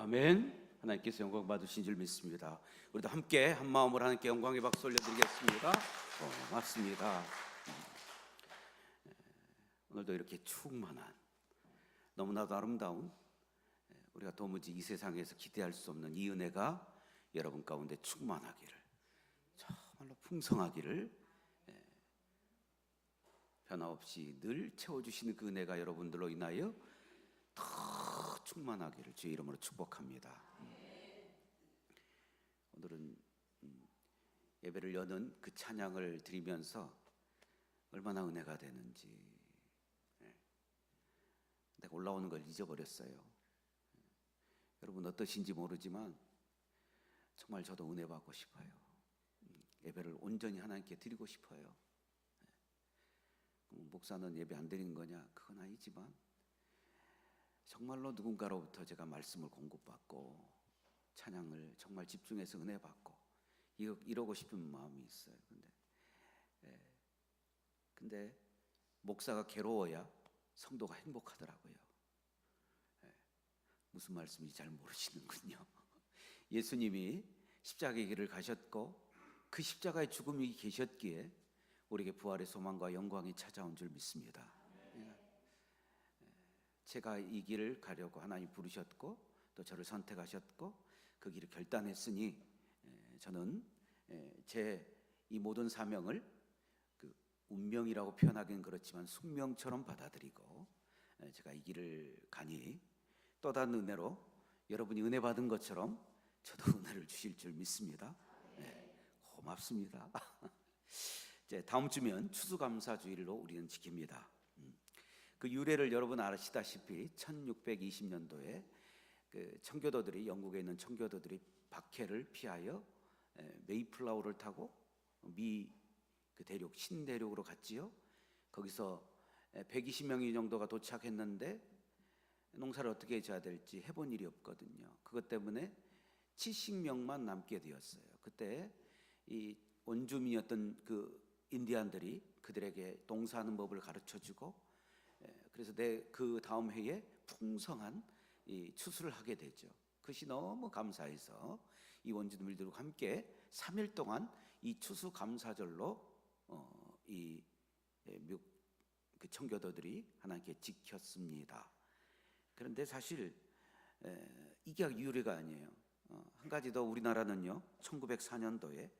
아멘. 하나님께서 영광 받으신 줄 믿습니다. 우리도 함께 한 마음으로 하나님께 영광의 박수 올려드리겠습니다. 맞습니다. 오늘도 이렇게 충만한, 너무나도 아름다운, 우리가 도무지 이 세상에서 기대할 수 없는 이 은혜가 여러분 가운데 충만하기를, 정말로 풍성하기를, 변함없이 늘 채워주시는 그 은혜가 여러분들로 인하여 더 충만하기를 주의 이름으로 축복합니다. 오늘은 예배를 여는 그 찬양을 드리면서 얼마나 은혜가 되는지 내가 올라오는 걸 잊어버렸어요. 여러분 어떠신지 모르지만 정말 저도 은혜 받고 싶어요. 예배를 온전히 하나님께 드리고 싶어요. 목사는 예배 안 드리는 거냐? 그건 아니지만 정말로 누군가로부터 제가 말씀을 공급받고 찬양을 정말 집중해서 은혜 받고 이러고 싶은 마음이 있어요. 근데 목사가 괴로워야 성도가 행복하더라고요. 무슨 말씀인지 잘 모르시는군요. 예수님이 십자가의 길을 가셨고 그 십자가의 죽음이 계셨기에 우리에게 부활의 소망과 영광이 찾아온 줄 믿습니다. 제가 이 길을 가려고 하나님 부르셨고 또 저를 선택하셨고 그 길을 결단했으니 저는 제 이 모든 사명을 그 운명이라고 표현하기는 그렇지만 숙명처럼 받아들이고 제가 이 길을 가니 또 다른 은혜로 여러분이 은혜 받은 것처럼 저도 은혜를 주실 줄 믿습니다. 고맙습니다. 이제 다음 주면 추수감사주일로 우리는 지킵니다. 그 유래를 여러분 아시다시피 1620년도에 그 청교도들이, 영국에 있는 청교도들이 박해를 피하여 메이플라워를 타고 미 그 대륙 신대륙으로 갔지요. 거기서 120명이 정도가 도착했는데 농사를 어떻게 져야 될지 해본 일이 없거든요. 그것 때문에 70명만 남게 되었어요. 그때 이 원주민이었던 그 인디안들이 그들에게 농사하는 법을 가르쳐주고 그래서 그 다음 해에 풍성한 이 추수를 하게 되죠. 그것이 너무 감사해서 이 원주민들과 함께 3일 동안 이 추수 감사절로 그 청교도들이 하나님께 지켰습니다. 그런데 사실 이게 유래가 아니에요. 한 가지 더, 우리나라는요 1904년도에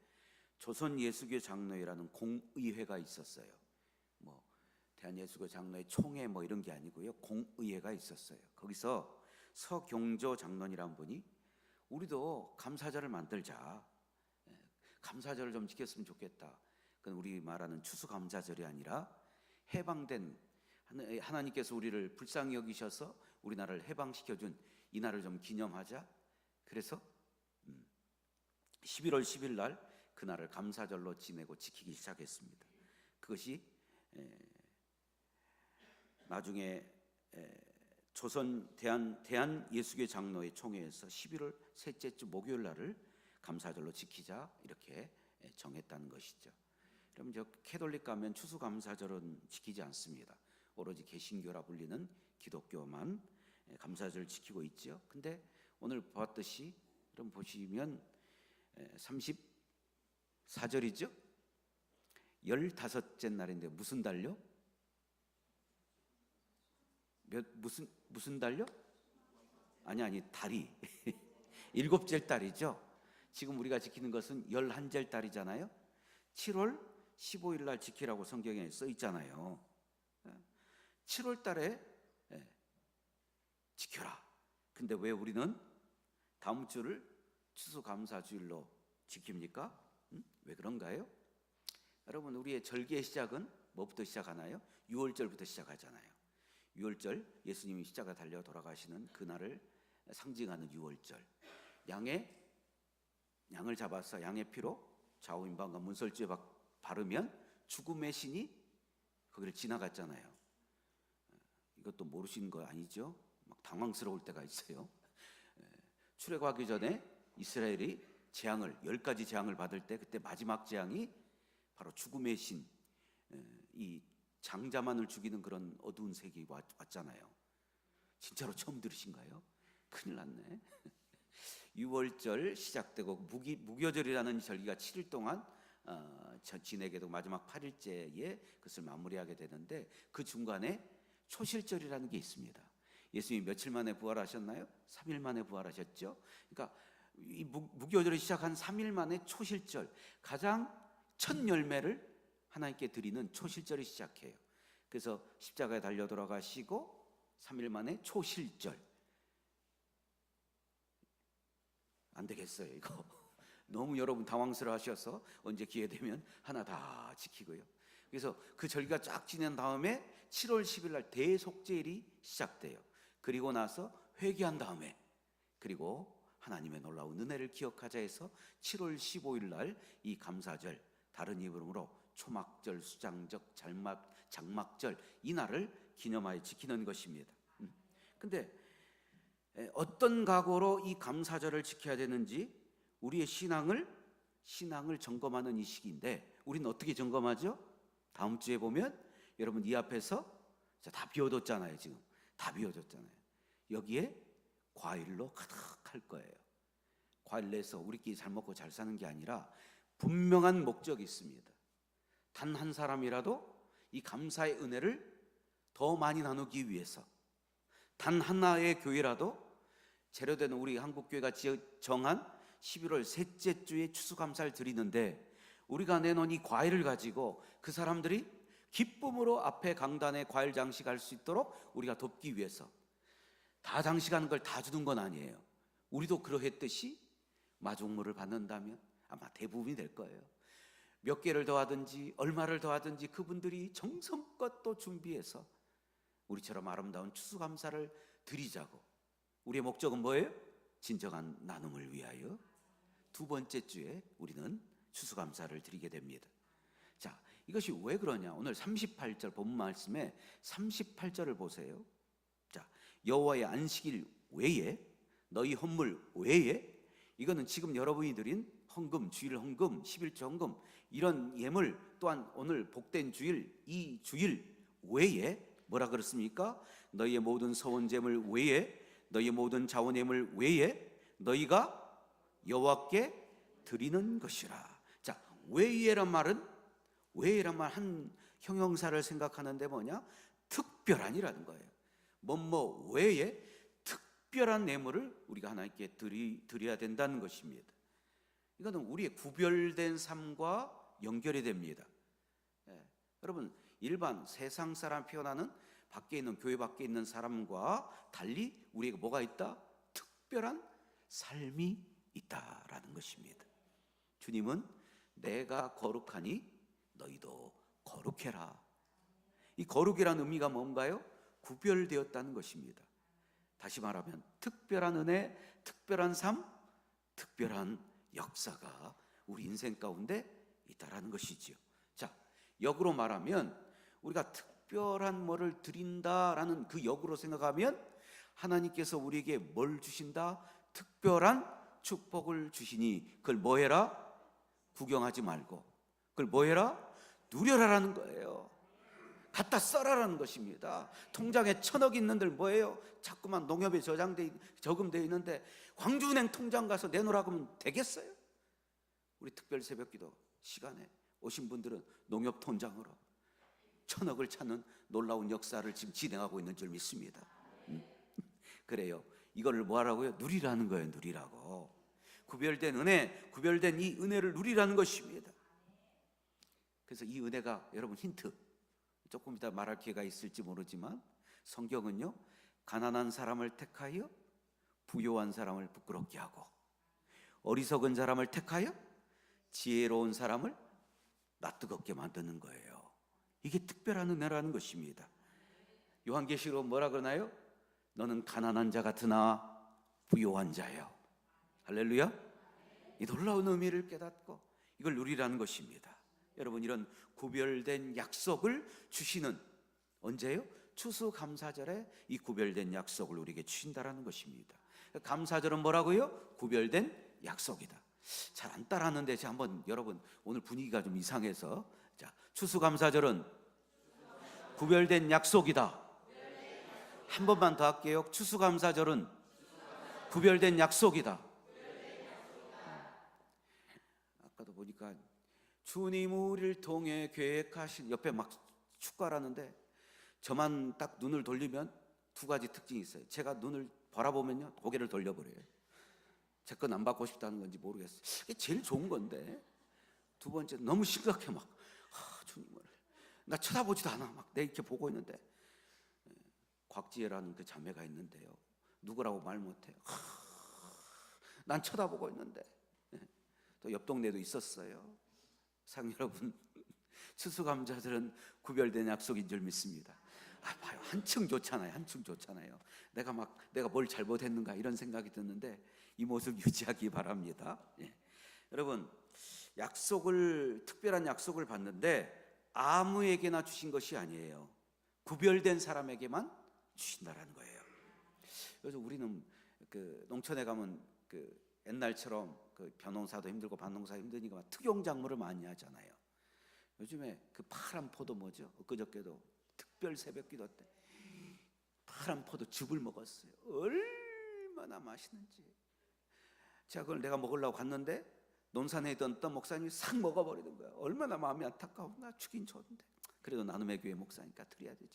조선 예수교 장로회라는 공의회가 있었어요. 뭐 대한예수교 장로회 총회 뭐 이런 게 아니고요, 공의회가 있었어요. 거기서 서경조 장로님이란 분이 우리도 감사절을 만들자, 감사절을 좀 지켰으면 좋겠다. 그건 우리 말하는 추수감사절이 아니라 해방된 하나님께서 우리를 불쌍히 여기셔서 우리나라를 해방시켜준 이 날을 좀 기념하자. 그래서 11월 10일 날 그날을 감사절로 지내고 지키기 시작했습니다. 그것이 나중에 조선 대한 예수교 장로회 총회에서 11월 셋째 주 목요일 날을 감사절로 지키자 이렇게 정했다는 것이죠. 그럼 저 캐톨릭 가면 추수감사절은 지키지 않습니다. 오로지 개신교라 불리는 기독교만 감사절을 지키고 있죠. 근데 오늘 봤듯이 그럼 보시면 34절이죠. 15째 날인데 무슨 달요? 무슨 달요? 아니 달이 7째 달이죠. 지금 우리가 지키는 것은 11째 달이잖아요. 7월 15일 날 지키라고 성경에 써 있잖아요. 7월 달에 지켜라. 근데 왜 우리는 다음 주를 추수감사주일로 지킵니까? 왜 그런가요? 여러분, 우리의 절기의 시작은 뭐부터 시작하나요? 6월절부터 시작하잖아요. 6월절, 예수님이 십자가 달려 돌아가시는 그날을 상징하는 6월절. 양을 잡아서 양의 피로 좌우임방과 문설주에 바르면 죽음의 신이 거기를 지나갔잖아요. 이것도 모르시는 거 아니죠? 막 당황스러울 때가 있어요. 출애굽하기 전에 이스라엘이 10가지 재앙을 받을 때 그때 마지막 재앙이 바로 죽음의 신, 이 장자만을 죽이는 그런 어두운 색이 왔잖아요. 진짜로 처음 들으신가요? 큰일 났네. 유월절 시작되고 무교절이라는 절기가 7일 동안 지내게도 마지막 8일째에 그것을 마무리하게 되는데, 그 중간에 초실절이라는 게 있습니다. 예수님이 며칠 만에 부활하셨나요? 3일 만에 부활하셨죠. 그러니까 이 무교절을 시작한 3일 만에 초실절, 가장 첫 열매를 하나님께 드리는 초실절이 시작해요. 그래서 십자가에 달려 돌아가시고 3일 만에 초실절. 안 되겠어요 이거. 너무 여러분 당황스러워하셔서 언제 기회 되면 하나 다 지키고요. 그래서 그 절기가 쫙 지난 다음에 7월 10일 날 대속죄일이 시작돼요. 그리고 나서 회개한 다음에, 그리고 하나님의 놀라운 은혜를 기억하자 해서 7월 15일 날 이 감사절, 다른 이름으로 초막절, 수장적, 장막절, 이 날을 기념하여 지키는 것입니다. 근데 어떤 각오로 이 감사절을 지켜야 되는지, 우리의 신앙을 점검하는 이 시기인데, 우리는 어떻게 점검하죠? 다음 주에 보면 여러분 이 앞에서 다 비워뒀잖아요. 지금 다 비워뒀잖아요. 여기에 과일로 가득할 거예요. 과일 내서 우리끼리 잘 먹고 잘 사는 게 아니라 분명한 목적이 있습니다. 단 한 사람이라도 이 감사의 은혜를 더 많이 나누기 위해서, 단 하나의 교회라도, 제로되는 우리 한국교회가 정한 11월 셋째 주에 추수감사를 드리는데, 우리가 내놓은 이 과일을 가지고 그 사람들이 기쁨으로 앞에 강단에 과일 장식할 수 있도록 우리가 돕기 위해서, 다 장식하는 걸 다 주는 건 아니에요. 우리도 그러했듯이 마중물을 받는다면 아마 대부분이 될 거예요. 몇 개를 더하든지 얼마를 더하든지 그분들이 정성껏 또 준비해서 우리처럼 아름다운 추수감사를 드리자고. 우리의 목적은 뭐예요? 진정한 나눔을 위하여 두 번째 주에 우리는 추수감사를 드리게 됩니다. 자, 이것이 왜 그러냐? 오늘 38절 본문 말씀에 38절을 보세요. 자, 여호와의 안식일 외에, 너희 헌물 외에, 이거는 지금 여러분이 드린 헌금, 주일 헌금, 11조 헌금, 이런 예물, 또한 오늘 복된 주일, 이 주일 외에 뭐라 그랬습니까? 너희의 모든 서원제물 외에, 너희의 모든 자원예물 외에 너희가 여호와께 드리는 것이라. 자, 외에란 말은, 외에란 말 한 형용사를 생각하는데 뭐냐? 특별한이라는 거예요. 뭐뭐 외에 특별한 예물을 우리가 하나님께 드려야 된다는 것입니다. 이거는 우리의 구별된 삶과 연결이 됩니다. 여러분, 일반 세상 사람 표현하는 밖에 있는, 교회 밖에 있는 사람과 달리 우리에게 뭐가 있다? 특별한 삶이 있다라는 것입니다. 주님은 내가 거룩하니 너희도 거룩해라. 이 거룩이라는 의미가 뭔가요? 구별되었다는 것입니다. 다시 말하면 특별한 은혜, 특별한 삶, 특별한 역사가 우리 인생 가운데 있다라는 것이지요. 자, 역으로 말하면 우리가 특별한 뭐를 드린다라는 그 역으로 생각하면, 하나님께서 우리에게 뭘 주신다? 특별한 축복을 주시니 그걸 뭐 해라? 구경하지 말고 그걸 뭐 해라? 누려라라는 거예요. 갖다 써라라는 것입니다. 통장에 1,000억 있는들 뭐예요? 자꾸만 농협에 저금되어 있는데 광주은행 통장 가서 내놓으라고 하면 되겠어요? 우리 특별 새벽기도 시간에 오신 분들은 농협 통장으로 1,000억을 찾는 놀라운 역사를 지금 진행하고 있는 줄 믿습니다. 그래요. 이거를 뭐 하라고요? 누리라는 거예요. 누리라고. 구별된 은혜, 구별된 이 은혜를 누리라는 것입니다. 그래서 이 은혜가, 여러분 힌트, 조금 이따 말할 기회가 있을지 모르지만 성경은요, 가난한 사람을 택하여 부요한 사람을 부끄럽게 하고, 어리석은 사람을 택하여 지혜로운 사람을 낯뜨겁게 만드는 거예요. 이게 특별한 은혜라는 것입니다. 요한계시록 뭐라 그러나요? 너는 가난한 자 같으나 부요한 자요. 할렐루야. 이 놀라운 의미를 깨닫고 이걸 누리라는 것입니다. 여러분, 이런 구별된 약속을 주시는, 언제요? 추수감사절에 이 구별된 약속을 우리에게 주신다라는 것입니다. 감사절은 뭐라고요? 구별된 약속이다. 잘 안 따라하는데 제가 한번, 여러분 오늘 분위기가 좀 이상해서, 자, 추수감사절은 구별된 약속이다. 한 번만 더 할게요. 추수감사절은 구별된 약속이다. 보니까 주님 우리를 통해 계획하신, 옆에 막 축가라는데 저만 딱 눈을 돌리면 두 가지 특징이 있어요. 제가 눈을 바라보면요 고개를 돌려버려요. 제 건 안 받고 싶다는 건지 모르겠어요. 이게 제일 좋은 건데, 두 번째 너무 심각해. 막 주님을 나 쳐다보지도 않아. 막 내 이렇게 보고 있는데, 곽지혜라는 그 자매가 있는데요, 누구라고 말 못해요. 난 쳐다보고 있는데. 또 옆 동네도 있었어요. 상 여러분, 추수감사절은 구별된 약속인 줄 믿습니다. 봐요, 한층 좋잖아요. 한층 좋잖아요. 내가 뭘 잘못했는가 이런 생각이 드는데 이 모습 유지하기 바랍니다. 여러분, 특별한 약속을 받는데 아무에게나 주신 것이 아니에요. 구별된 사람에게만 주신다라는 거예요. 그래서 우리는 그 농촌에 가면 그 옛날처럼 그 벼농사도 힘들고 밭농사 힘드니까 막 특용작물을 많이 하잖아요. 요즘에 그 파란 포도 뭐죠? 엊그저께도 특별 새벽기도 때 파란 포도 즙을 먹었어요. 얼마나 맛있는지. 제가 그걸 내가 먹으려고 갔는데 논산에 있던 어떤 목사님이 싹 먹어버리는 거야. 얼마나 마음이 안타까워. 나 주긴 줬는데. 그래도 나눔의 교회 목사니까 드려야 되죠.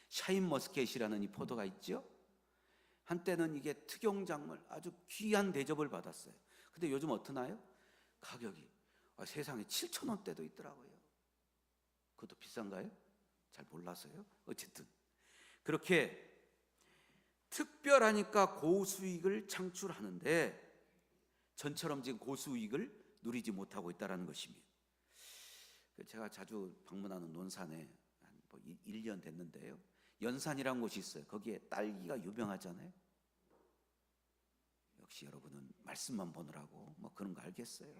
샤인머스켓이라는 이 포도가 있죠. 한때는 이게 특용작물 아주 귀한 대접을 받았어요. 근데 요즘 어떠나요? 가격이 세상에 7,000원대도 있더라고요. 그것도 비싼가요? 잘 몰라서요. 어쨌든 그렇게 특별하니까 고수익을 창출하는데 전처럼 지금 고수익을 누리지 못하고 있다는 것입니다. 제가 자주 방문하는 논산에 한 1년 됐는데요, 연산이라는 곳이 있어요. 거기에 딸기가 유명하잖아요. 역시 여러분은 말씀만 보느라고 뭐 그런 거 알겠어요.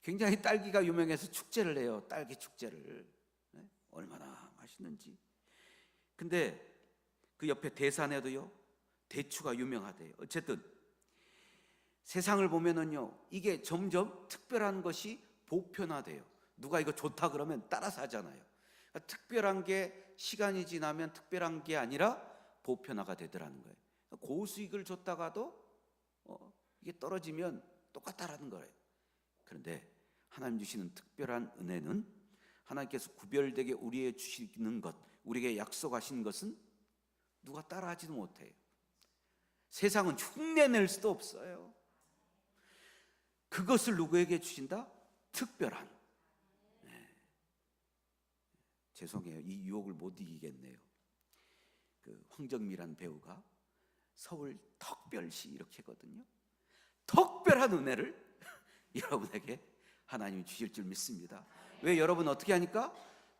굉장히 딸기가 유명해서 축제를 해요. 딸기 축제를. 얼마나 맛있는지. 근데 그 옆에 대산에도요 대추가 유명하대요. 어쨌든 세상을 보면은요 이게 점점 특별한 것이 보편화돼요. 누가 이거 좋다 그러면 따라서 하잖아요. 그러니까 특별한 게 시간이 지나면 특별한 게 아니라 보편화가 되더라는 거예요. 고수익을 줬다가도 이게 떨어지면 똑같다라는 거예요. 그런데 하나님 주시는 특별한 은혜는 하나님께서 구별되게 우리에게 주시는 것, 우리에게 약속하신 것은 누가 따라하지도 못해요. 세상은 흉내낼 수도 없어요. 그것을 누구에게 주신다? 특별한. 죄송해요. 이 유혹을 못 이기겠네요. 그 황정미란 배우가 서울 턱별시 이렇게 하거든요. 특별한 은혜를 여러분에게 하나님이 주실 줄 믿습니다. 왜? 여러분 어떻게 하니까?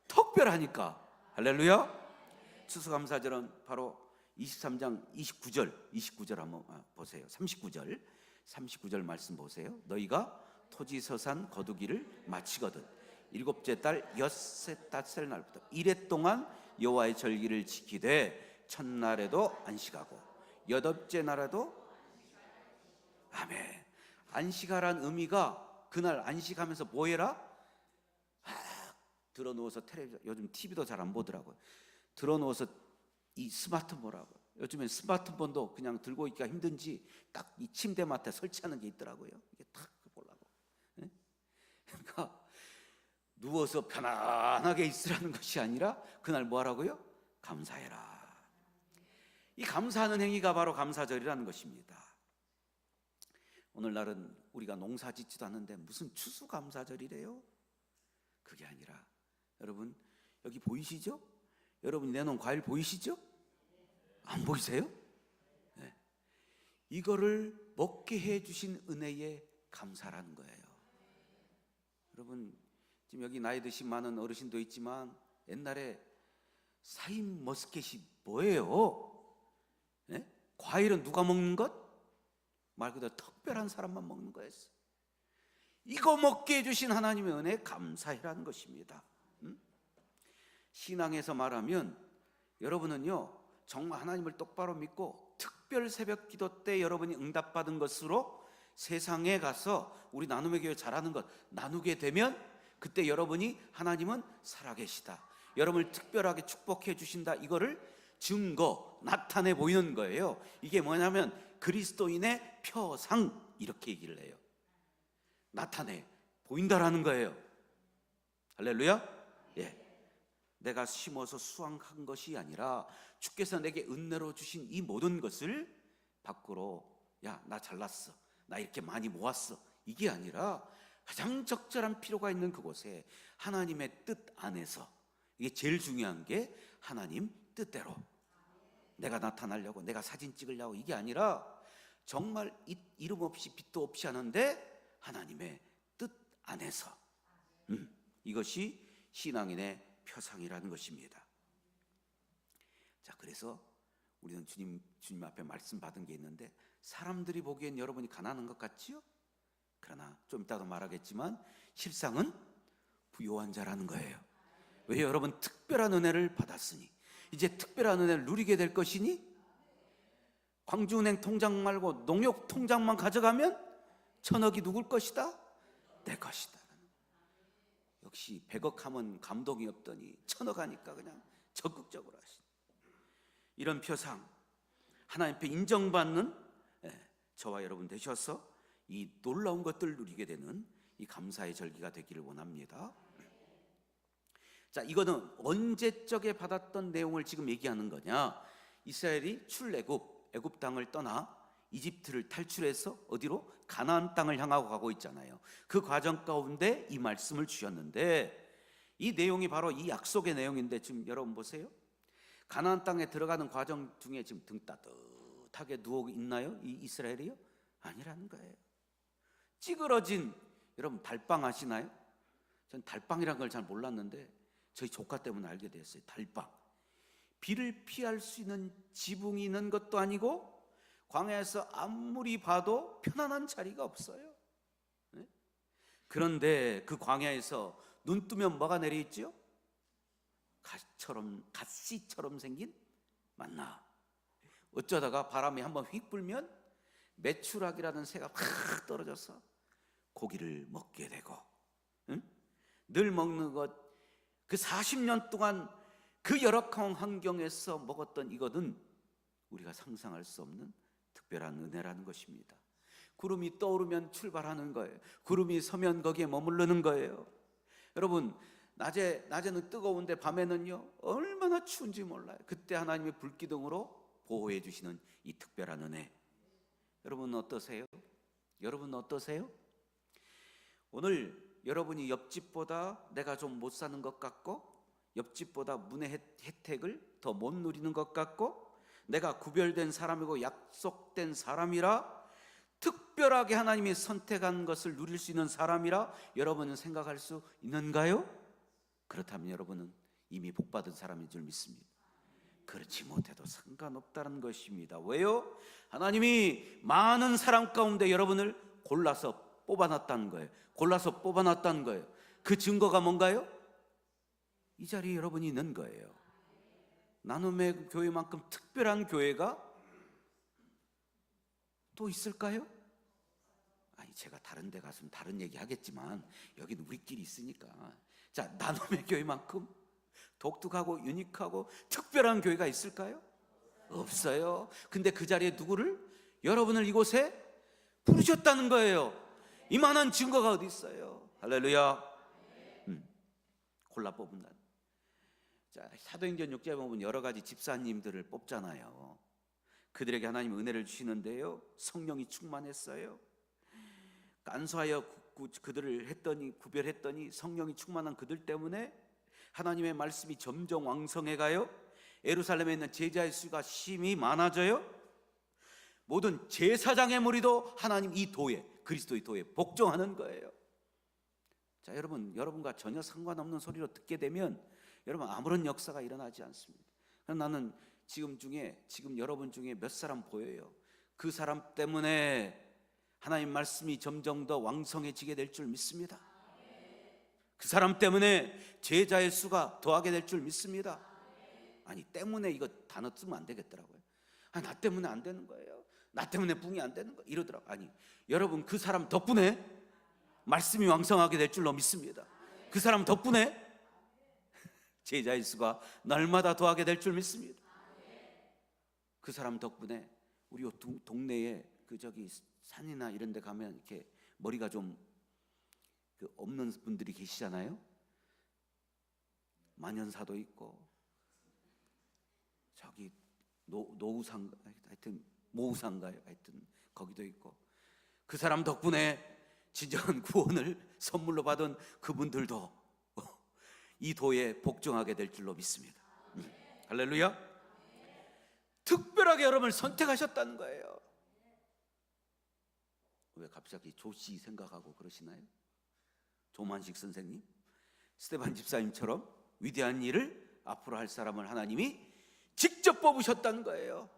특별하니까. 할렐루야. 추수감사절은 바로 23장 29절 한번 보세요. 39절 말씀 보세요. 너희가 토지서산 거두기를 마치거든 일곱째 달 엿새 날부터 이래 동안 여호와의 절기를 지키되 첫날에도 안식하고 여덟째 날에도 아멘. 안식하란 의미가 그날 안식하면서 뭐 해라? 들어누워서 텔레비전, 요즘 TV도 잘 안 보더라고요. 들어누워서 이 스마트폰하고, 요즘엔 스마트폰도 그냥 들고 있기가 힘든지 딱 이 침대 맡에 설치하는 게 있더라고요. 이게 탁 보려고. 그러니까 누워서 편안하게 있으라는 것이 아니라 그날 뭐 하라고요? 감사해라. 이 감사하는 행위가 바로 감사절이라는 것입니다. 오늘날은 우리가 농사 짓지도 않는데 무슨 추수감사절이래요? 그게 아니라 여러분 여기 보이시죠? 여러분이 내놓은 과일 보이시죠? 안 보이세요? 네. 이거를 먹게 해주신 은혜에 감사라는 거예요. 여러분 지금 여기 나이 드신 많은 어르신도 있지만 옛날에 샤인머스켓이 뭐예요? 네? 과일은 누가 먹는 것? 말 그대로 특별한 사람만 먹는 거였어요. 이거 먹게 해주신 하나님의 은혜에 감사해라는 것입니다. 신앙에서 말하면 여러분은요 정말 하나님을 똑바로 믿고 특별 새벽 기도 때 여러분이 응답받은 것으로 세상에 가서 우리 나눔의 교회 잘하는 것 나누게 되면 그때 여러분이 하나님은 살아계시다, 여러분을 특별하게 축복해 주신다, 이거를 증거 나타내 보이는 거예요. 이게 뭐냐면 그리스도인의 표상 이렇게 얘기를 해요. 나타내 보인다라는 거예요. 할렐루야. 예. 내가 심어서 수확한 것이 아니라 주께서 내게 은혜로 주신 이 모든 것을 밖으로, 야, 나 잘났어, 나 이렇게 많이 모았어, 이게 아니라 가장 적절한 필요가 있는 그곳에 하나님의 뜻 안에서, 이게 제일 중요한 게 하나님 뜻대로 내가 나타나려고, 내가 사진 찍으려고, 이게 아니라 정말 이름 없이 빛도 없이 하는데 하나님의 뜻 안에서, 이것이 신앙인의 표상이라는 것입니다. 자, 그래서 우리는 주님 앞에 말씀 받은 게 있는데, 사람들이 보기엔 여러분이 가난한 것 같지요? 그러나 좀 이따도 말하겠지만 실상은 부요한 자라는 거예요. 왜? 여러분 특별한 은혜를 받았으니, 이제 특별한 은혜를 누리게 될 것이니, 광주은행 통장 말고 농협 통장만 가져가면 1,000억이 누굴 것이다? 내 것이다. 역시 100억 하면 감동이 없더니 1,000억 하니까 그냥 적극적으로 하시네. 이런 표상, 하나님 앞에 인정받는 저와 여러분 되셔서 이 놀라운 것들을 누리게 되는 이 감사의 절기가 되기를 원합니다. 자, 이거는 언제적에 받았던 내용을 지금 얘기하는 거냐? 이스라엘이 애굽 땅을 떠나 이집트를 탈출해서 어디로? 가나안 땅을 향하고 가고 있잖아요. 그 과정 가운데 이 말씀을 주셨는데, 이 내용이 바로 이 약속의 내용인데, 지금 여러분 보세요. 가나안 땅에 들어가는 과정 중에 지금 등 따뜻하게 누워 있나요? 이 이스라엘이요? 아니라는 거예요. 찌그러진, 여러분 달빵 아시나요? 전 달빵이란 걸 잘 몰랐는데 저희 조카 때문에 알게 됐어요. 달빵. 비를 피할 수 있는 지붕이 있는 것도 아니고 광야에서 아무리 봐도 편안한 자리가 없어요. 네? 그런데 그 광야에서 눈 뜨면 뭐가 내려있죠? 가시처럼 생긴 만나. 어쩌다가 바람이 한번 휙 불면 메추라기라는 새가 확 떨어져서 고기를 먹게 되고, 응? 늘 먹는 것, 그 40년 동안 그 열악한 환경에서 먹었던 이것은 우리가 상상할 수 없는 특별한 은혜라는 것입니다. 구름이 떠오르면 출발하는 거예요. 구름이 서면 거기에 머무르는 거예요. 여러분, 낮에는 뜨거운데 밤에는요 얼마나 추운지 몰라요. 그때 하나님의 불기둥으로 보호해 주시는 이 특별한 은혜. 여러분 어떠세요? 여러분 어떠세요? 오늘 여러분이 옆집보다 내가 좀 못 사는 것 같고, 옆집보다 문의 혜택을 더 못 누리는 것 같고, 내가 구별된 사람이고 약속된 사람이라, 특별하게 하나님이 선택한 것을 누릴 수 있는 사람이라 여러분은 생각할 수 있는가요? 그렇다면 여러분은 이미 복받은 사람인 줄 믿습니다. 그렇지 못해도 상관없다는 것입니다. 왜요? 하나님이 많은 사람 가운데 여러분을 골라서 뽑아놨다는 거예요. 골라서 뽑아놨다는 거예요. 그 증거가 뭔가요? 이 자리에 여러분이 있는 거예요. 나눔의 교회만큼 특별한 교회가 또 있을까요? 아니, 제가 다른 데 가서는 다른 얘기 하겠지만 여기는 우리끼리 있으니까. 자, 나눔의 교회만큼 독특하고 유니크하고 특별한 교회가 있을까요? 없어요. 근데 그 자리에 누구를? 여러분을 이곳에 부르셨다는 거예요. 이만한 증거가 어디 있어요? 할렐루야. 골라 뽑은 날. 자, 사도행전 6장에 보면 여러 가지 집사님들을 뽑잖아요. 그들에게 하나님 은혜를 주시는데요, 성령이 충만했어요. 간수하여 그들을 구별했더니 성령이 충만한 그들 때문에 하나님의 말씀이 점점 왕성해가요. 예루살렘에 있는 제자의 수가 심히 많아져요. 모든 제사장의 무리도 하나님 이 도에, 그리스도의 도에 복종하는 거예요. 자, 여러분과 전혀 상관없는 소리로 듣게 되면 여러분 아무런 역사가 일어나지 않습니다. 나는 지금 여러분 중에 몇 사람 보여요. 그 사람 때문에 하나님 말씀이 점점 더 왕성해지게 될 줄 믿습니다. 그 사람 때문에 제자의 수가 더하게 될 줄 믿습니다. 아니, 때문에 이거 단어 쓰면 안 되겠더라고요. 아니, 나 때문에 안 되는 거예요. 나 때문에 붕이 안 되는 거 이러더라고요. 아니, 여러분 그 사람 덕분에 말씀이 왕성하게 될 줄로 믿습니다. 그 사람 덕분에 제자의 수가 날마다 더하게 될 줄 믿습니다. 그 사람 덕분에 우리 동네에 산이나 이런 데 가면 이렇게 머리가 좀 없는 분들이 계시잖아요. 만연사도 있고 저기 노우상 하여튼 모우상가요, 하여튼 거기도 있고, 그 사람 덕분에 진정한 구원을 선물로 받은 그분들도 이 도에 복종하게 될 줄로 믿습니다. 할렐루야. 특별하게 여러분을 선택하셨다는 거예요. 왜 갑자기 조씨 생각하고 그러시나요? 조만식 선생님, 스테반 집사님처럼 위대한 일을 앞으로 할 사람을 하나님이 직접 뽑으셨다는 거예요.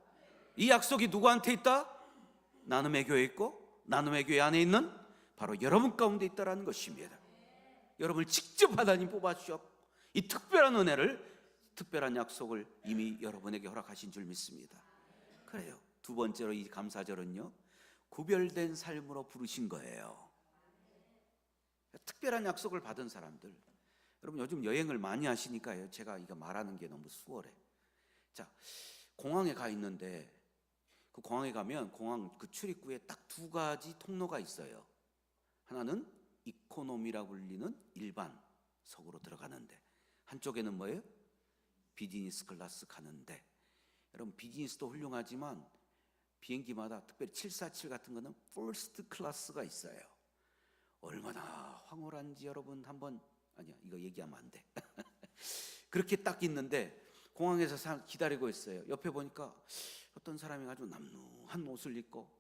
이 약속이 누구한테 있다? 나눔의 교회에 있고 나눔의 교회 안에 있는 바로 여러분 가운데 있다라는 것입니다. 여러분을 직접 하나님 뽑아주셨고 이 특별한 은혜를, 특별한 약속을 이미 여러분에게 허락하신 줄 믿습니다. 그래요. 두 번째로 이 감사절은요, 구별된 삶으로 부르신 거예요. 특별한 약속을 받은 사람들, 여러분 요즘 여행을 많이 하시니까요, 제가 이거 말하는 게 너무 수월해. 자, 공항에 가 있는데 그 공항에 가면 공항 그 출입구에 딱 두 가지 통로가 있어요. 하나는 이코노미라고 불리는 일반석으로 들어가는데, 한쪽에는 뭐예요? 비즈니스 클래스 가는데, 여러분 비즈니스도 훌륭하지만 비행기마다 특별히 747 같은 거는 퍼스트 클래스가 있어요. 얼마나 황홀한지 여러분 한번, 아니야 이거 얘기하면 안 돼. 그렇게 딱 있는데 공항에서 기다리고 있어요. 옆에 보니까 어떤 사람이 아주 남루한 옷을 입고,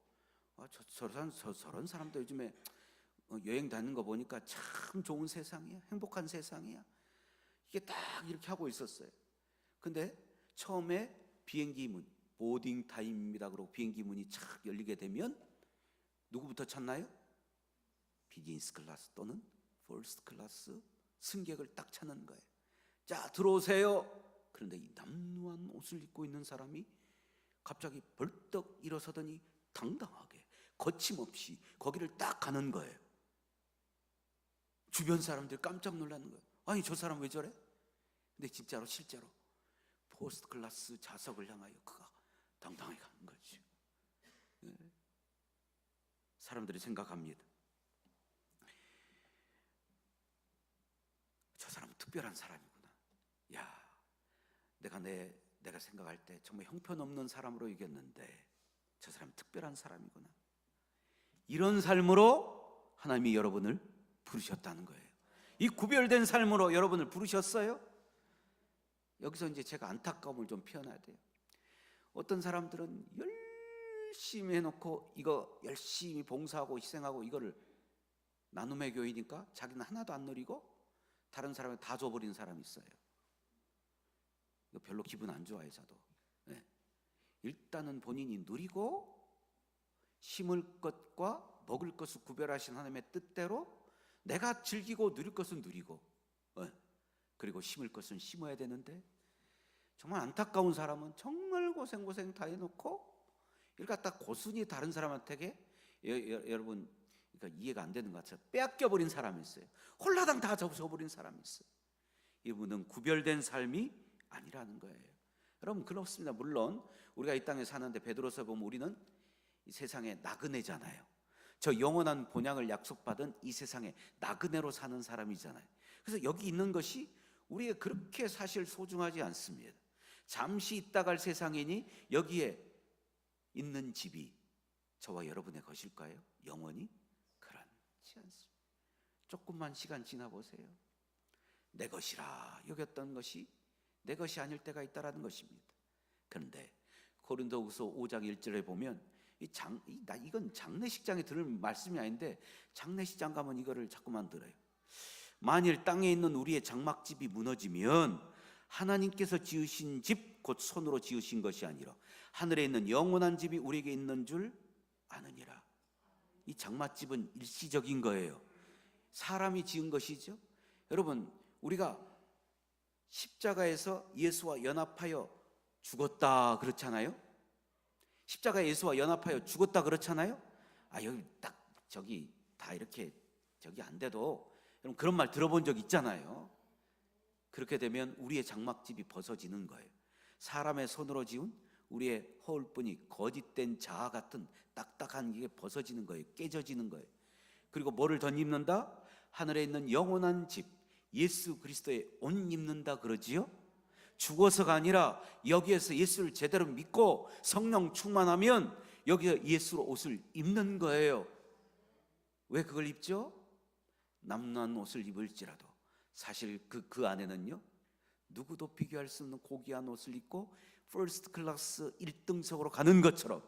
저런 사람도 요즘에 여행 다니는 거 보니까 참 좋은 세상이야, 행복한 세상이야, 이게 딱 이렇게 하고 있었어요. 근데 처음에 비행기 문, 보딩 타임입니다 그러고 비행기 문이 착 열리게 되면 누구부터 찾나요? 비즈니스 클래스 또는 퍼스트 클래스 승객을 딱 찾는 거예요. 자, 들어오세요. 그런데 이 남루한 옷을 입고 있는 사람이 갑자기 벌떡 일어서더니 당당하게 거침없이 거기를 딱 가는 거예요. 주변 사람들 깜짝 놀라는 거예요. 아니 저 사람 왜 저래? 근데 진짜로 실제로 퍼스트 클래스 좌석을 향하여 그가 당당하게 가는 거죠. 사람들이 생각합니다. 저 사람은 특별한 사람이구나. 야, 내가 생각할 때 정말 형편없는 사람으로 여겼는데 저 사람은 특별한 사람이구나. 이런 삶으로 하나님이 여러분을 부르셨다는 거예요. 이 구별된 삶으로 여러분을 부르셨어요. 여기서 이제 제가 안타까움을 좀 표현해야 돼요. 어떤 사람들은 열심히 해놓고 이거 열심히 봉사하고 희생하고 이거를 나눔의 교회니까 자기는 하나도 안 누리고 다른 사람에 다 줘버리는 사람이 있어요. 이거 별로 기분 안 좋아요, 저도. 네. 일단은 본인이 누리고 심을 것과 먹을 것을 구별하신 하나님의 뜻대로 내가 즐기고 누릴 것은 누리고, 그리고 심을 것은 심어야 되는데, 정말 안타까운 사람은 정말 고생 다 해놓고 이걸 갖다 고순히 다른 사람한테 여러분 그러니까 이해가 안 되는 것 같아요. 빼앗겨버린 사람이 있어요. 홀라당 다 접어버린 사람이 있어요. 이분은 구별된 삶이 아니라는 거예요. 여러분 그렇습니다. 물론 우리가 이 땅에 사는데 베드로서 보면 우리는 이 세상의 나그네잖아요. 저 영원한 본향을 약속받은 이 세상에 나그네로 사는 사람이잖아요. 그래서 여기 있는 것이 우리에게 그렇게 사실 소중하지 않습니다. 잠시 있다 갈 세상이니 여기에 있는 집이 저와 여러분의 것일까요? 영원히? 그렇지 않습니다. 조금만 시간 지나보세요. 내 것이라 여겼던 것이 내 것이 아닐 때가 있다라는 것입니다. 그런데 고린도후서 5장 1절에 보면 이건 장례식장에 들을 말씀이 아닌데 장례식장 가면 이거를 자꾸만 들어요. 만일 땅에 있는 우리의 장막집이 무너지면 하나님께서 지으신 집 곧 손으로 지으신 것이 아니라 하늘에 있는 영원한 집이 우리에게 있는 줄 아느니라. 이 장막집은 일시적인 거예요. 사람이 지은 것이죠. 여러분 우리가 십자가에서 예수와 연합하여 죽었다 그렇잖아요. 십자가에 예수와 연합하여 죽었다 그렇잖아요. 여기 딱 저기 다 이렇게 저기 안 돼도 여러분 그런 말 들어본 적 있잖아요. 그렇게 되면 우리의 장막집이 벗어지는 거예요. 사람의 손으로 지은 우리의 허울뿐이 거짓된 자아 같은 딱딱한 게 벗어지는 거예요. 깨져지는 거예요. 그리고 뭐를 덧입는다? 하늘에 있는 영원한 집 예수 그리스도에 옷 입는다 그러지요? 죽어서가 아니라 여기에서 예수를 제대로 믿고 성령 충만하면 여기서 예수로 옷을 입는 거예요. 왜 그걸 입죠? 남루한 옷을 입을지라도 사실 그 안에는요, 누구도 비교할 수 없는 고귀한 옷을 입고 퍼스트 클래스 1등석으로 가는 것처럼,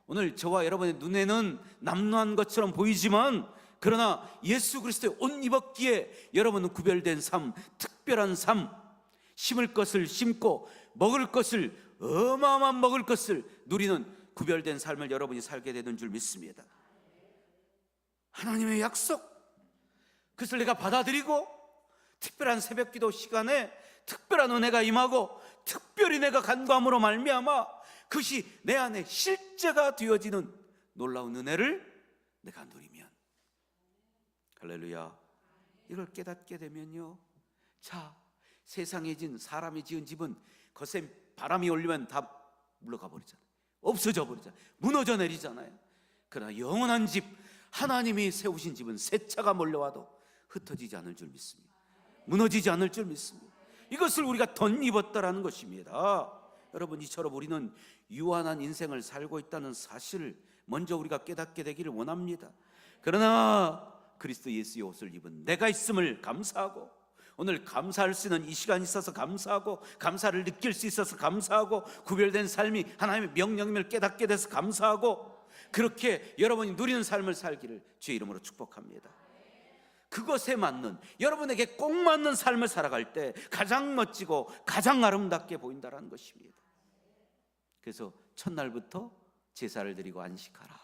오늘 저와 여러분의 눈에는 남루한 것처럼 보이지만 그러나 예수 그리스도의 옷 입었기에 여러분은 구별된 삶, 특별한 삶, 심을 것을 심고 먹을 것을, 어마어마한 먹을 것을 누리는 구별된 삶을 여러분이 살게 되는 줄 믿습니다. 하나님의 약속, 그것을 내가 받아들이고 특별한 새벽기도 시간에 특별한 은혜가 임하고 특별히 내가 간구함으로 말미암아 그것이 내 안에 실제가 되어지는 놀라운 은혜를 내가 누리면, 할렐루야, 이걸 깨닫게 되면요, 자, 세상에 지은 사람이 지은 집은 거센 바람이 올리면 다 물러가 버리잖아요. 없어져 버리잖아요. 무너져 내리잖아요. 그러나 영원한 집, 하나님이 세우신 집은 세차가 몰려와도 흩어지지 않을 줄 믿습니다. 무너지지 않을 줄 믿습니다. 이것을 우리가 덧입었다라는 것입니다. 여러분, 이처럼 우리는 유한한 인생을 살고 있다는 사실을 먼저 우리가 깨닫게 되기를 원합니다. 그러나 그리스도 예수의 옷을 입은 내가 있음을 감사하고, 오늘 감사할 수 있는 이 시간이 있어서 감사하고, 감사를 느낄 수 있어서 감사하고, 구별된 삶이 하나님의 명령임을 깨닫게 돼서 감사하고, 그렇게 여러분이 누리는 삶을 살기를 주의 이름으로 축복합니다. 그것에 맞는, 여러분에게 꼭 맞는 삶을 살아갈 때 가장 멋지고 가장 아름답게 보인다는 것입니다. 그래서 첫날부터 제사를 드리고 안식하라.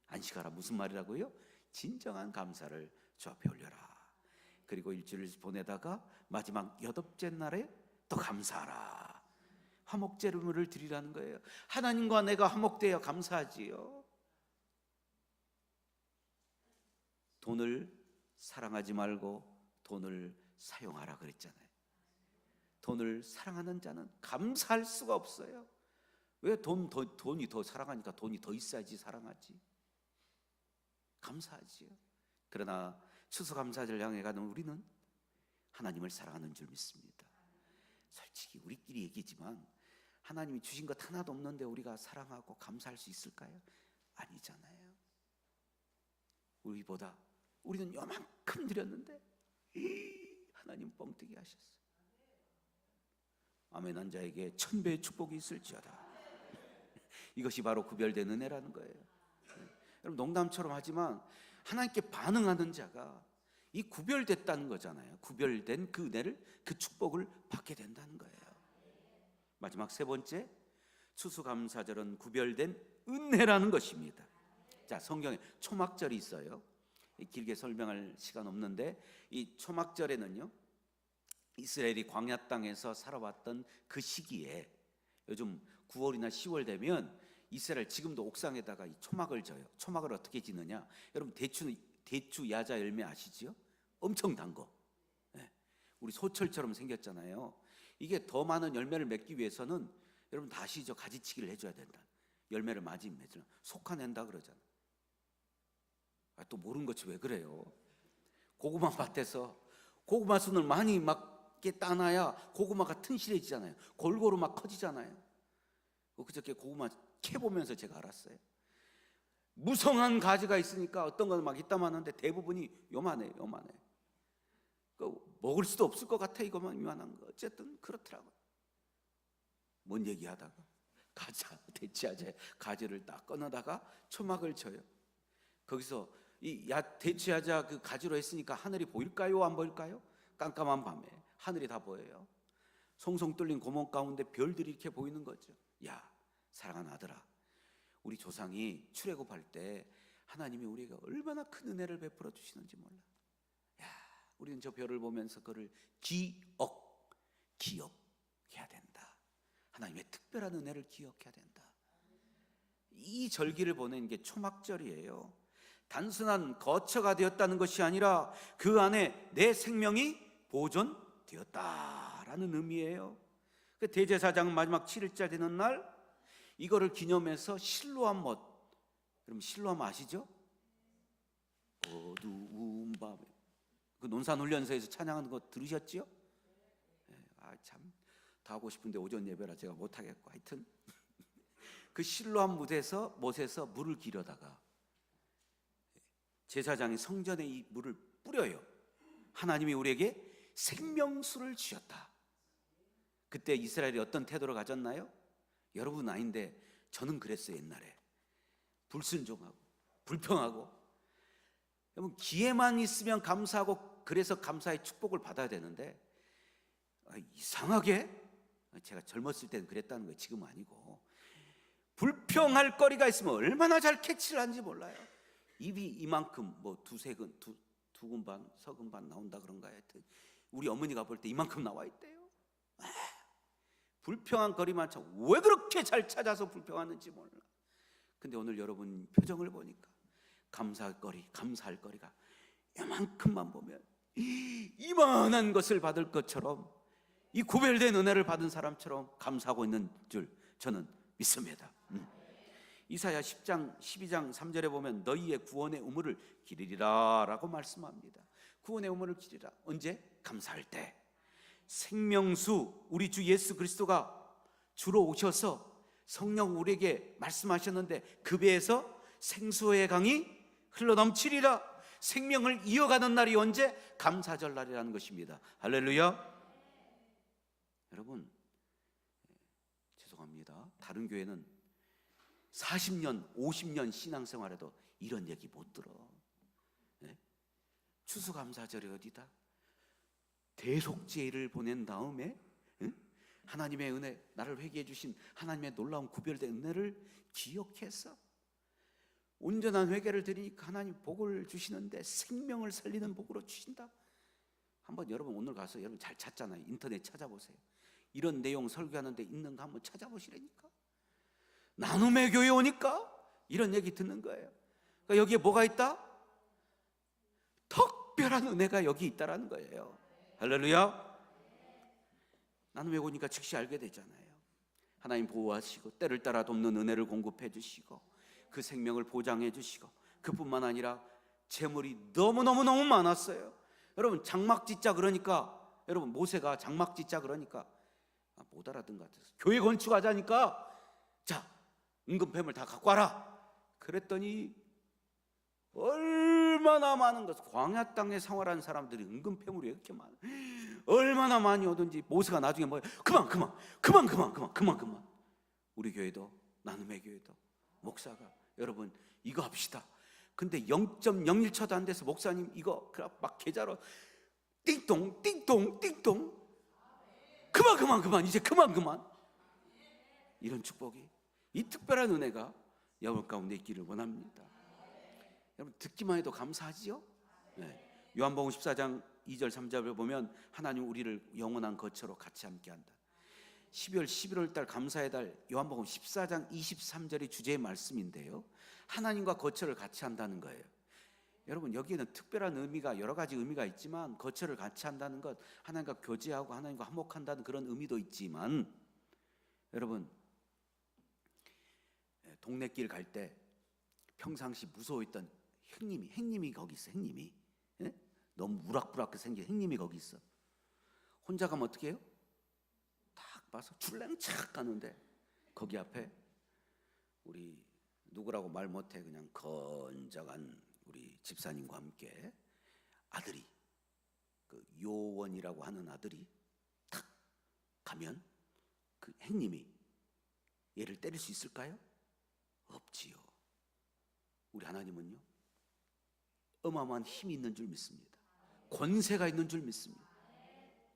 안식하라 무슨 말이라고요? 진정한 감사를 주 앞에 올려라. 그리고 일주일을 보내다가 마지막 8째 날에 또 감사하라. 화목제물을 드리라는 거예요. 하나님과 내가 화목되어 감사하지요. 돈을 사랑하지 말고 돈을 사용하라 그랬잖아요. 돈을 사랑하는 자는 감사할 수가 없어요. 왜? 돈이 더 사랑하니까 돈이 더 있어야지 사랑하지. 감사하지요. 그러나 추수감사절을 향해 가는 우리는 하나님을 사랑하는 줄 믿습니다. 솔직히 우리끼리 얘기지만 하나님이 주신 것 하나도 없는데 우리가 사랑하고 감사할 수 있을까요? 아니잖아요. 우리는 요만큼 드렸는데 하나님 뻥뜨기 하셨어요. 아멘한 자에게 1000배의 축복이 있을지어다. 이것이 바로 구별된 은혜라는 거예요. 여러분, 농담처럼 하지만 하나님께 반응하는 자가 이 구별됐다는 거잖아요. 구별된 그 은혜를, 그 축복을 받게 된다는 거예요. 마지막 세 번째, 추수감사절은 구별된 은혜라는 것입니다. 자, 성경에 초막절이 있어요. 길게 설명할 시간 없는데, 이 초막절에는요, 이스라엘이 광야 땅에서 살아왔던 그 시기에, 요즘 9월이나 10월 되면 이스라엘 지금도 옥상에다가 이 초막을 져요. 초막을 어떻게 짓느냐? 여러분, 대추 야자 열매 아시죠? 엄청 단 거. 네. 우리 소철처럼 생겼잖아요. 이게 더 많은 열매를 맺기 위해서는 여러분 다 아시죠? 가지치기를 해줘야 된다. 열매를 많이 맺으면 속아낸다 그러잖아. 또 모르는 것이 왜 그래요? 고구마 밭에서 고구마 순을 많이 막 이렇게 따놔야 고구마가 튼실해지잖아요. 골고루 막 커지잖아요. 그저께 고구마 캐보면서 제가 알았어요. 무성한 가지가 있으니까 어떤 건 막 이따만한데 대부분이 요만해. 먹을 수도 없을 것 같아. 이거만 이만한 거. 어쨌든 그렇더라고요. 뭔 얘기하다가 대추야자 가지를 딱 꺼내다가 초막을 쳐요. 거기서 이 대추야자 그 가지로 했으니까 하늘이 보일까요? 안 보일까요? 깜깜한 밤에 하늘이 다 보여요. 송송 뚫린 구멍 가운데 별들이 이렇게 보이는 거죠. 야, 사랑하는 아들아, 우리 조상이 출애굽할 때 하나님이 우리에게 얼마나 큰 은혜를 베풀어 주시는지 몰라. 야, 우리는 저 별을 보면서 그를 기억해야 된다. 하나님의 특별한 은혜를 기억해야 된다. 이 절기를 보낸 게 초막절이에요. 단순한 거처가 되었다는 것이 아니라 그 안에 내 생명이 보존되었다라는 의미예요. 그 대제사장 마지막 7일째 되는 날 이거를 기념해서 실로암 못. 그럼 실로암 아시죠? 어두운 밤에 그 논산훈련소에서 찬양하는 거 들으셨지요? 참 다 하고 싶은데 오전 예배라 제가 못 하겠고, 하여튼 그 실로암 무대에서 못에서 물을 기려다가 제사장이 성전에 이 물을 뿌려요. 하나님이 우리에게 생명수를 주셨다. 그때 이스라엘이 어떤 태도를 가졌나요? 여러분 아닌데 저는 그랬어요. 옛날에 불순종하고 불평하고, 여러분 기회만 있으면 감사하고 그래서 감사의 축복을 받아야 되는데, 이상하게 제가 젊었을 때는 그랬다는 거예요. 지금은 아니고. 불평할 거리가 있으면 얼마나 잘 캐치를 하는지 몰라요. 입이 이만큼 뭐 두 군반 서근 반 나온다 그런가. 하여튼 우리 어머니가 볼 때 이만큼 나와 있대요. 불평한 거리만 참 왜 그렇게 잘 찾아서 불평하는지 몰라. 근데 오늘 여러분 표정을 보니까 감사할 거리가 이만큼만 보면 이만한 것을 받을 것처럼, 이 구별된 은혜를 받은 사람처럼 감사하고 있는 줄 저는 믿습니다. 이사야 10장 12장 3절에 보면 너희의 구원의 우물을 기르리라 라고 말씀합니다. 구원의 우물을 기르리라. 언제? 감사할 때. 생명수 우리 주 예수 그리스도가 주로 오셔서 성령 우리에게 말씀하셨는데 그 배에서 생수의 강이 흘러넘치리라. 생명을 이어가는 날이 언제? 감사절 날이라는 것입니다. 할렐루야. 여러분 죄송합니다. 다른 교회는 40년 50년 신앙생활에도 이런 얘기 못 들어. 추수감사절이 어디다? 대속죄를 보낸 다음에 하나님의 은혜, 나를 회개해 주신 하나님의 놀라운 구별된 은혜를 기억해서 온전한 회개를 드리니까 하나님 복을 주시는데 생명을 살리는 복으로 주신다. 한번 여러분 오늘 가서 여러분 잘 찾잖아요. 인터넷 찾아보세요. 이런 내용 설교하는데 있는 거 한번 찾아보시라니까. 나눔의 교회 오니까 이런 얘기 듣는 거예요. 그러니까 여기에 뭐가 있다? 특별한 은혜가 여기 있다라는 거예요. 할렐루야. 나눔에 오니까 즉시 알게 되잖아요. 하나님 보호하시고 때를 따라 돕는 은혜를 공급해 주시고 그 생명을 보장해 주시고, 그뿐만 아니라 재물이 너무너무 많았어요. 여러분 장막 짓자 그러니까, 여러분 모세가 장막 짓자 그러니까 못 알아듣은 것 같아서 교회 건축하자니까 자 은금패물 다 갖고 와라 그랬더니 얼마나 많은 것, 광야 땅에 생활하는 사람들이 은금패물이 이렇게 많아. 얼마나 많이 오든지 모세가 나중에 뭐야, 그만. 우리 교회도 나눔의 교회도 목사가 여러분 이거 합시다. 근데 0.01초도 안 돼서 목사님 이거 막 계좌로 띵동 그만 이제 그만. 이런 축복이, 이 특별한 은혜가 여러분 가운데 있기를 원합니다. 여러분 듣기만 해도 감사하지요? 네. 요한복음 14장 2절 3절을 보면 하나님 우리를 영원한 거처로 같이 함께한다. 12월 11월 달 감사의 달 요한복음 14장 23절이 주제의 말씀인데요, 하나님과 거처를 같이 한다는 거예요. 여러분 여기에는 특별한 의미가, 여러 가지 의미가 있지만 거처를 같이 한다는 것, 하나님과 교제하고 하나님과 화목한다는 그런 의미도 있지만, 여러분 동네길 갈 때 평상시 무서워했던 행님이 거기 있어. 행님이 너무 우락부락 생긴 행님이 거기 있어. 혼자 가면 어떻게 해요? 딱 봐서 줄랭착 가는데 거기 앞에 우리 누구라고 말 못해 그냥 건장한 우리 집사님과 함께 아들이, 그 요원이라고 하는 아들이 탁 가면 그 행님이 얘를 때릴 수 있을까요? 없지요. 우리 하나님은요 어마어마한 힘이 있는 줄 믿습니다. 권세가 있는 줄 믿습니다.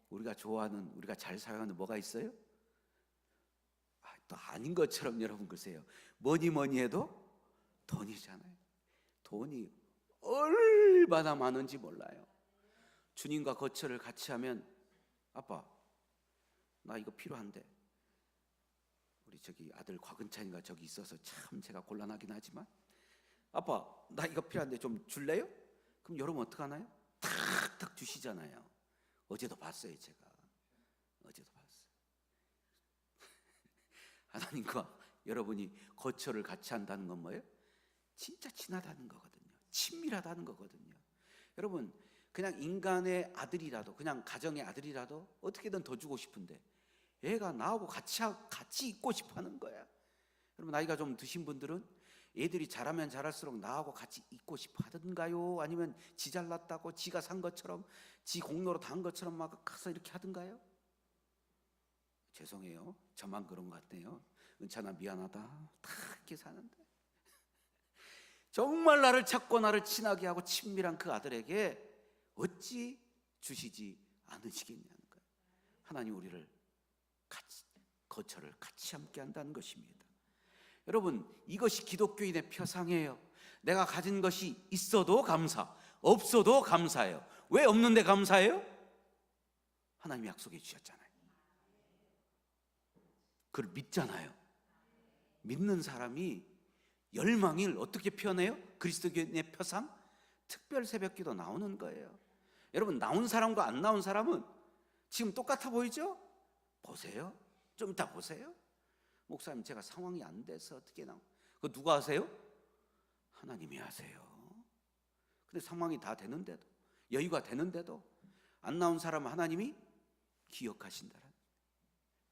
우리가 좋아하는, 우리가 잘 사용하는 뭐가 있어요? 또 아닌 것처럼 여러분 글쎄요, 뭐니 해도 돈이잖아요. 돈이 얼마나 많은지 몰라요. 주님과 거처를 같이 하면, 아빠 나 이거 필요한데, 우리 저기 아들 곽은찬이가 저기 있어서 참 제가 곤란하긴 하지만, 아빠 나 이거 필요한데 좀 줄래요? 그럼 여러분 어떡하나요? 탁탁 주시잖아요. 어제도 봤어요. 제가 어제도 봤어요. 하나님과 여러분이 거처를 같이 한다는 건 뭐예요? 진짜 친하다는 거거든요. 친밀하다는 거거든요. 여러분 그냥 인간의 아들이라도, 그냥 가정의 아들이라도 어떻게든 더 주고 싶은데 애가 나하고 같이 있고 싶어 하는 거야. 여러분, 나이가 좀 드신 분들은 애들이 자라면 자랄수록 나하고 같이 있고 싶어 하던가요? 아니면 지 잘났다고 지가 산 것처럼, 지 공로로 단 것처럼 막 가서 이렇게 하던가요? 죄송해요, 저만 그런 것 같네요. 은찬아 미안하다. 다 이렇게 사는데 정말 나를 찾고 나를 친하게 하고 친밀한 그 아들에게 어찌 주시지 않으시겠냐는 거예요. 하나님 우리를 같이, 거처를 같이 함께 한다는 것입니다. 여러분, 이것이 기독교인의 표상이에요. 내가 가진 것이 있어도 감사, 없어도 감사해요. 왜 없는데 감사해요? 하나님이 약속해 주셨잖아요. 그걸 믿잖아요. 믿는 사람이 열망을 어떻게 표현해요? 그리스도인의 표상? 특별 새벽기도 나오는 거예요. 여러분, 나온 사람과 안 나온 사람은 지금 똑같아 보이죠? 보세요. 좀 이따 보세요. 목사님, 제가 상황이 안 돼서 어떻게 나오? 그거 누가 하세요? 하나님이 하세요. 근데 상황이 다 되는데도, 여유가 되는데도 안 나온 사람은 하나님이 기억하신다는.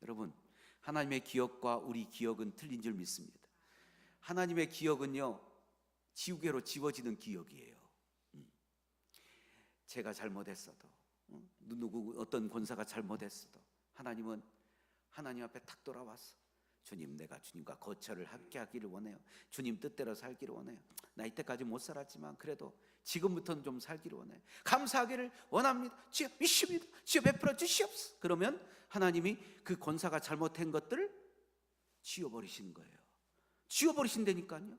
여러분, 하나님의 기억과 우리 기억은 틀린 줄 믿습니다. 하나님의 기억은요, 지우개로 지워지는 기억이에요. 제가 잘못했어도, 누구 어떤 권사가 잘못했어도 하나님은 하나님 앞에 탁 돌아왔어. 주님, 내가 주님과 거처를 함께 하기를 원해요. 주님 뜻대로 살기를 원해요. 나 이때까지 못 살았지만 그래도 지금부터는 좀 살기를 원해요. 감사하기를 원합니다. 주여 믿습니다. 주여 베풀어 주시옵소서. 그러면 하나님이 그 권사가 잘못한 것들을 지워버리시는 거예요. 지워버리신다니까요.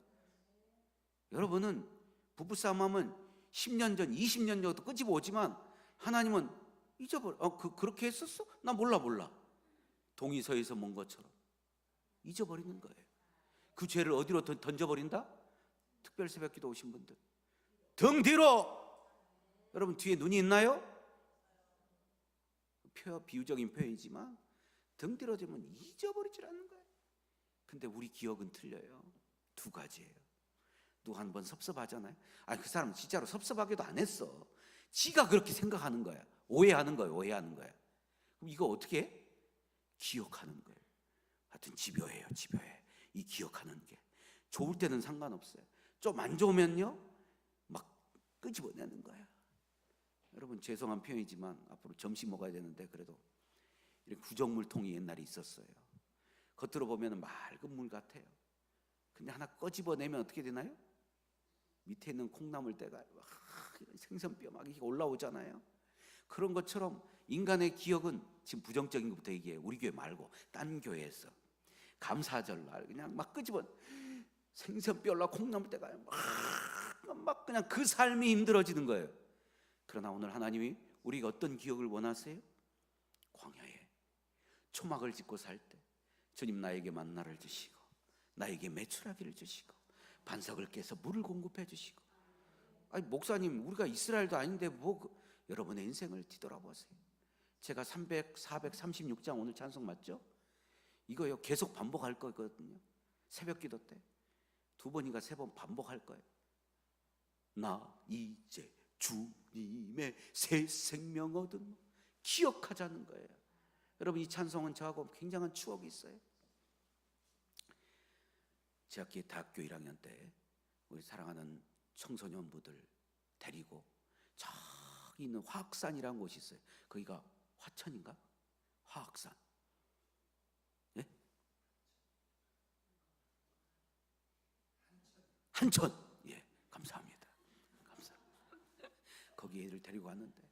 여러분은 부부싸움하면 10년 전, 20년 전도 끄집어 오지만 하나님은 잊어버려. 그렇게 했었어? 나 몰라. 동의서에서 먼 것처럼 잊어버리는 거예요. 그 죄를 어디로 던져버린다? 특별 새벽기도 오신 분들 등 뒤로. 여러분, 뒤에 눈이 있나요? 비유적인 표현이지만 등 뒤로 지면 잊어버리질 않는 거예요. 근데 우리 기억은 틀려요. 두 가지예요. 누가 한 번 섭섭하잖아요. 그 사람은 진짜로 섭섭하게도 안 했어. 지가 그렇게 생각하는 거야. 오해하는 거야. 그럼 이거 어떻게 해? 기억하는 거예요. 하여튼 집요해요. 이 기억하는 게 좋을 때는 상관없어요. 좀 안 좋으면요 막 끄집어내는 거야. 여러분, 죄송한 표현이지만 앞으로 점심 먹어야 되는데 그래도 이렇게 구정물통이 옛날에 있었어요. 겉으로 보면 맑은 물 같아요. 근데 하나 꺼집어내면 어떻게 되나요? 밑에 있는 콩나물대가 생선뼈 막 이렇게 올라오잖아요. 그런 것처럼 인간의 기억은, 지금 부정적인 것부터 얘기해요. 우리 교회 말고 딴 교회에서 감사절날 그냥 막 끄집어 생선뼈 올라 콩나물대가 막 그냥 그 삶이 힘들어지는 거예요. 그러나 오늘 하나님이 우리가 어떤 기억을 원하세요? 광야에 초막을 짓고 살 때 주님 나에게 만나를 주시고 나에게 메추라기를 주시고 반석을 깨서 물을 공급해 주시고. 목사님, 우리가 이스라엘도 아닌데 여러분의 인생을 뒤돌아보세요. 제가 436장 오늘 찬송 맞죠? 이거요 계속 반복할 거거든요. 새벽기도 때 2번인가 3번 반복할 거예요. 나 이제 주님의 새 생명 얻은, 기억하자는 거예요. 여러분, 이 찬송은 저하고 굉장한 추억이 있어요. 제학기 대학교 1학년 때 우리 사랑하는 청소년부들 데리고 저기 있는 화학산이라는 곳이 있어요. 거기가 화천인가? 화학산. 예? 한천. 예, 감사합니다. 거기 애들 데리고 갔는데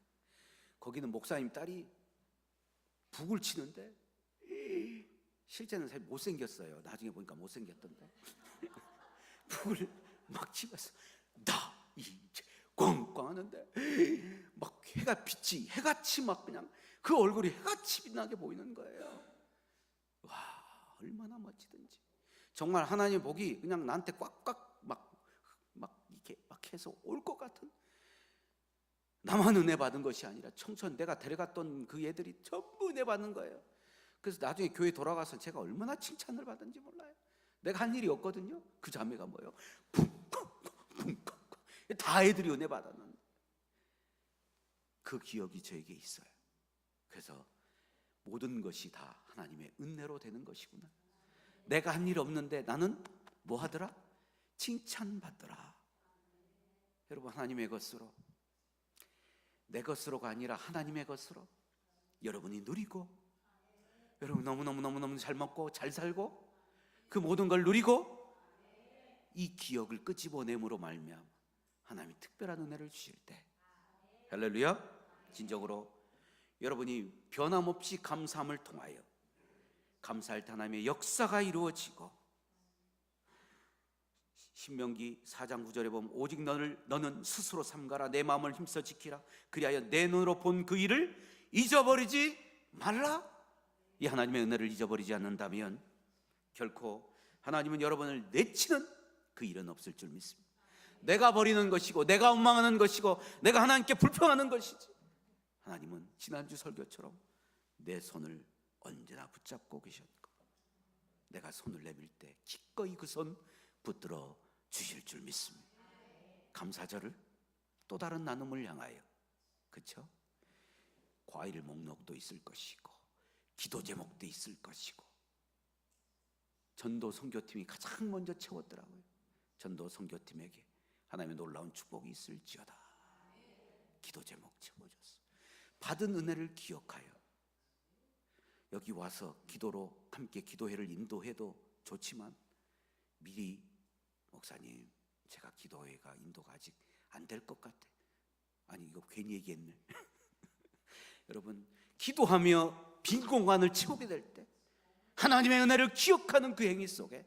거기는 목사님 딸이 북을 치는데 실제는 사실 못생겼어요. 나중에 보니까 못생겼던데 북을 막 치면서 나 이제 꽝꽝 하는데 막 해같이 막 그냥 그 얼굴이 해같이 빛나게 보이는 거예요. 와, 얼마나 멋지든지. 정말 하나님 복이 그냥 나한테 꽉꽉 막 이렇게 막 해서 올 것 같은, 나만 은혜 받은 것이 아니라 청천 내가 데려갔던 그 애들이 전부 은혜 받는 거예요. 그래서 나중에 교회 돌아가서 제가 얼마나 칭찬을 받은지 몰라요. 내가 한 일이 없거든요. 그 자매가 뭐예요? 쿵쿵쿵쿵쿵 다 애들이 은혜 받았는데 그 기억이 저에게 있어요. 그래서 모든 것이 다 하나님의 은혜로 되는 것이구나. 내가 한 일 없는데 나는 뭐 하더라? 칭찬받더라. 여러분, 하나님의 것으로, 내 것으로가 아니라 하나님의 것으로 여러분이 누리고, 여러분 너무너무 잘 먹고 잘 살고 그 모든 걸 누리고 이 기억을 끄집어냄으로 말미암아 하나님이 특별한 은혜를 주실 때, 할렐루야, 진정으로 여러분이 변함없이 감사함을 통하여 감사할 때 하나님의 역사가 이루어지고, 신명기 4장 9절에 보면 오직 너는 스스로 삼가라, 내 마음을 힘써 지키라, 그리하여 내 눈으로 본 그 일을 잊어버리지 말라. 이 하나님의 은혜를 잊어버리지 않는다면 결코 하나님은 여러분을 내치는 그 일은 없을 줄 믿습니다. 내가 버리는 것이고 내가 원망하는 것이고 내가 하나님께 불평하는 것이지, 하나님은 지난주 설교처럼 내 손을 언제나 붙잡고 계셨고 내가 손을 내밀 때 기꺼이 그 손 붙들어 주실 줄 믿습니다. 감사절을 또 다른 나눔을 향하여, 그렇죠? 과일 목록도 있을 것이고 기도 제목도 있을 것이고, 전도 선교팀이 가장 먼저 채웠더라고요. 전도 선교팀에게 하나님의 놀라운 축복이 있을지어다. 기도 제목 채워줬어. 받은 은혜를 기억하여 여기 와서 기도로 함께 기도회를 인도해도 좋지만 미리, 목사님 제가 기도회가 인도가 아직 안 될 것 같아. 아니 이거 괜히 얘기했네. 여러분, 기도하며 빈 공간을 채우게 될 때 하나님의 은혜를 기억하는 그 행위 속에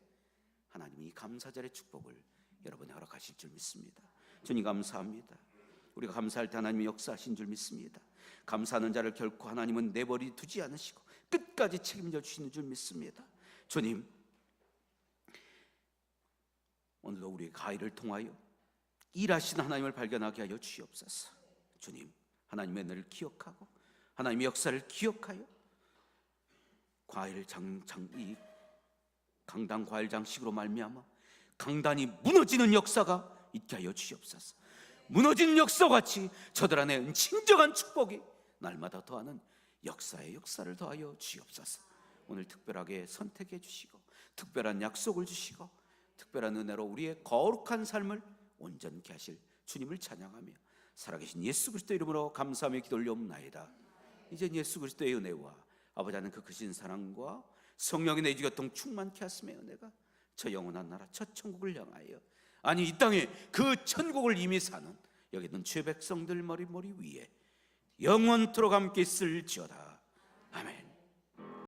하나님이 이 감사절의 축복을 여러분이 허락하실 줄 믿습니다. 주님 감사합니다. 우리가 감사할 때 하나님이 역사하신 줄 믿습니다. 감사하는 자를 결코 하나님은 내버려 두지 않으시고 끝까지 책임져 주시는 줄 믿습니다. 주님, 오늘도 우리의 가위를 통하여 일하시는 하나님을 발견하게 하여 주시옵소서. 주님, 하나님의 은혜를 기억하고 하나님의 역사를 기억하여 과일 이 강단 과일 장식으로 말미암아 강단이 무너지는 역사가 있게 하여 주시옵소서. 무너지는 역사같이 저들 안에 진정한 축복이 날마다 더하는 역사의 역사를 더하여 주시옵소서. 오늘 특별하게 선택해 주시고 특별한 약속을 주시고 특별한 은혜로 우리의 거룩한 삶을 온전케 하실 주님을 찬양하며 살아계신 예수 그리스도 이름으로 감사하며 기도 올려옵나이다. 이제 예수 그리스도의 은혜와 아버지 하나님 그 크신 사랑과 성령의 내주 교통 충만케 하심의 은혜가 저 영원한 나라 첫 천국을 향하여, 아니 이 땅에 그 천국을 이미 사는 여기 있는 죄 백성들 머리 위에 영원토록 함께 있을지어다. 아멘.